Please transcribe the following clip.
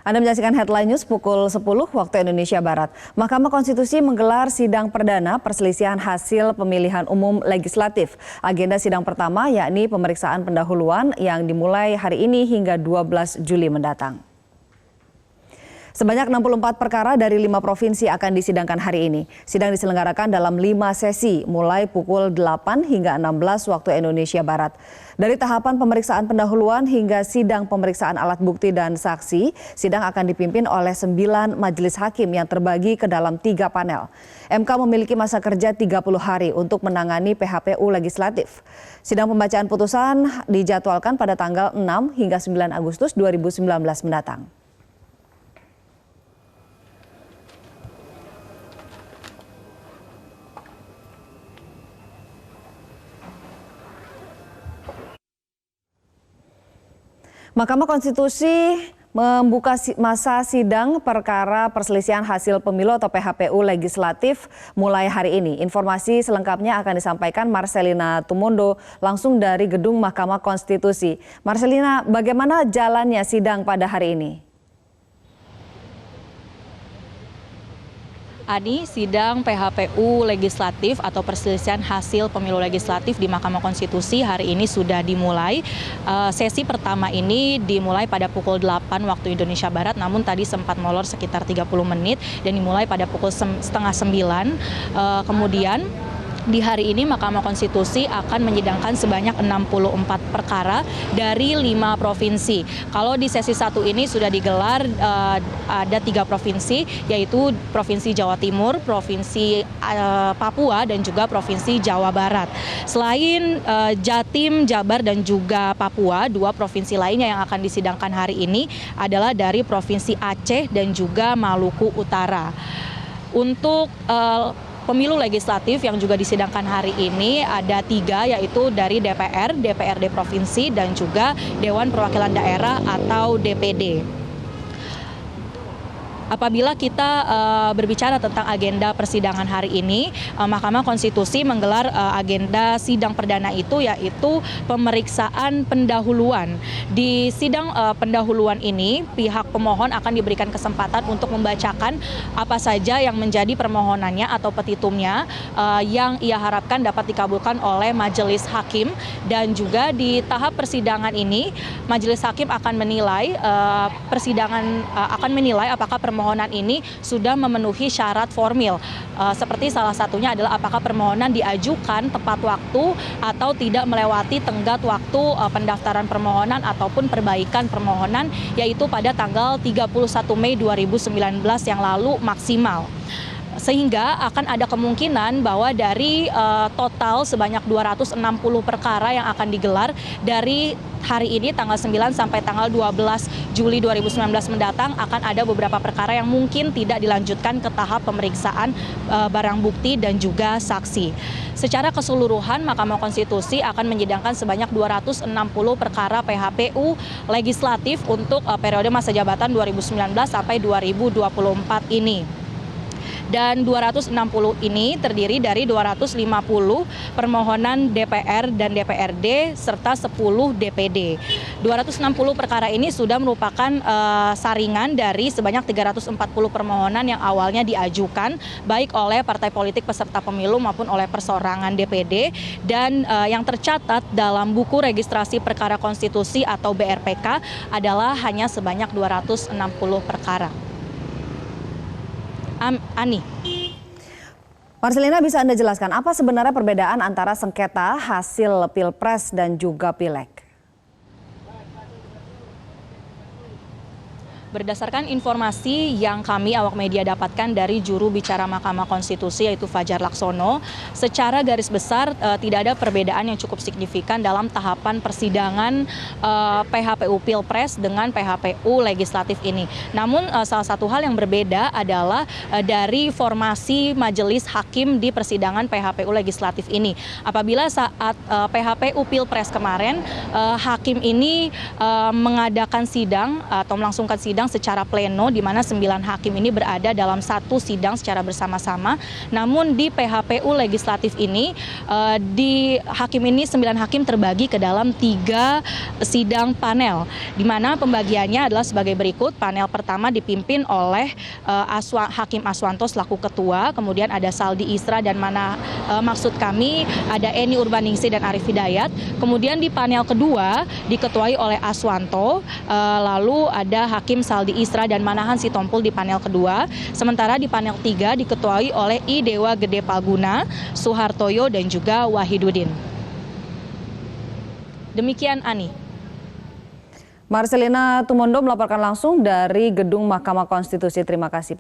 Anda menyaksikan Headline News pukul 10 waktu Indonesia Barat. Mahkamah Konstitusi menggelar sidang perdana perselisihan hasil pemilihan umum legislatif. Agenda sidang pertama yakni pemeriksaan pendahuluan yang dimulai hari ini hingga 12 Juli mendatang. Sebanyak 64 perkara dari 5 provinsi akan disidangkan hari ini. Sidang diselenggarakan dalam 5 sesi, mulai pukul 8 hingga 16 waktu Indonesia Barat. Dari tahapan pemeriksaan pendahuluan hingga sidang pemeriksaan alat bukti dan saksi, sidang akan dipimpin oleh 9 majelis hakim yang terbagi ke dalam 3 panel. MK memiliki masa kerja 30 hari untuk menangani PHPU legislatif. Sidang pembacaan putusan dijadwalkan pada tanggal 6 hingga 9 Agustus 2019 mendatang. Mahkamah Konstitusi membuka masa sidang perkara perselisihan hasil pemilu atau PHPU legislatif mulai hari ini. Informasi selengkapnya akan disampaikan Marcelina Tumondo langsung dari Gedung Mahkamah Konstitusi. Marcelina, bagaimana jalannya sidang pada hari ini? Ani, sidang PHPU legislatif atau perselisihan hasil pemilu legislatif di Mahkamah Konstitusi hari ini sudah dimulai. Sesi pertama ini dimulai pada pukul 8 waktu Indonesia Barat, namun tadi sempat molor sekitar 30 menit dan dimulai pada pukul setengah 9. Kemudian di hari ini Mahkamah Konstitusi akan menyidangkan sebanyak 64 perkara dari 5 provinsi. Kalau di sesi 1 ini sudah digelar ada 3 provinsi, yaitu Provinsi Jawa Timur, Provinsi Papua, dan juga Provinsi Jawa Barat. Selain Jatim, Jabar, dan juga Papua, 2 provinsi lainnya yang akan disidangkan hari ini adalah dari Provinsi Aceh dan juga Maluku Utara. Untuk pemilu legislatif yang juga disidangkan hari ini ada 3, yaitu dari DPR, DPRD Provinsi, dan juga Dewan Perwakilan Daerah atau DPD. Apabila kita berbicara tentang agenda persidangan hari ini, Mahkamah Konstitusi menggelar agenda sidang perdana itu yaitu pemeriksaan pendahuluan. Di sidang pendahuluan ini, pihak pemohon akan diberikan kesempatan untuk membacakan apa saja yang menjadi permohonannya atau petitumnya yang ia harapkan dapat dikabulkan oleh majelis hakim. Dan juga di tahap persidangan ini, majelis hakim akan menilai apakah permohonan ini sudah memenuhi syarat formil. Seperti salah satunya adalah apakah permohonan diajukan tepat waktu atau tidak melewati tenggat waktu pendaftaran permohonan ataupun perbaikan permohonan, yaitu pada tanggal 31 Mei 2019 yang lalu maksimal. Sehingga akan ada kemungkinan bahwa dari total sebanyak 260 perkara yang akan digelar dari hari ini tanggal 9 sampai tanggal 12 Juli 2019 mendatang, akan ada beberapa perkara yang mungkin tidak dilanjutkan ke tahap pemeriksaan barang bukti dan juga saksi. Secara keseluruhan, Mahkamah Konstitusi akan menyidangkan sebanyak 260 perkara PHPU legislatif untuk periode masa jabatan 2019 sampai 2024 ini. Dan 260 ini terdiri dari 250 permohonan DPR dan DPRD serta 10 DPD. 260 perkara ini sudah merupakan saringan dari sebanyak 340 permohonan yang awalnya diajukan baik oleh partai politik peserta pemilu maupun oleh perseorangan DPD, dan yang tercatat dalam buku registrasi perkara konstitusi atau BRPK adalah hanya sebanyak 260 perkara. Ani. Marcelina, bisa Anda jelaskan apa sebenarnya perbedaan antara sengketa hasil Pilpres dan juga Pileg? Berdasarkan informasi yang kami awak media dapatkan dari juru bicara Mahkamah Konstitusi yaitu Fajar Laksono, secara garis besar tidak ada perbedaan yang cukup signifikan dalam tahapan persidangan PHPU Pilpres dengan PHPU legislatif ini. Namun salah satu hal yang berbeda adalah dari formasi majelis hakim di persidangan PHPU legislatif ini. Apabila saat PHPU Pilpres kemarin, hakim ini mengadakan sidang atau melangsungkan sidang sidang secara pleno di mana 9 hakim ini berada dalam satu sidang secara bersama-sama. Namun di PHPU legislatif ini 9 hakim terbagi ke dalam 3 sidang panel, di mana pembagiannya adalah sebagai berikut. Panel pertama dipimpin oleh Hakim Aswanto selaku ketua, kemudian ada Saldi Isra dan ada Eni Urbaningsih dan Arif Hidayat. Kemudian di panel kedua diketuai oleh Aswanto, lalu ada Hakim Saldi Isra dan Manahan Sitompul di panel kedua. Sementara di panel 3 diketuai oleh I Dewa Gede Palguna, Suhartoyo dan juga Wahidudin. Demikian Ani. Marcelina Tumondo melaporkan langsung dari Gedung Mahkamah Konstitusi. Terima kasih.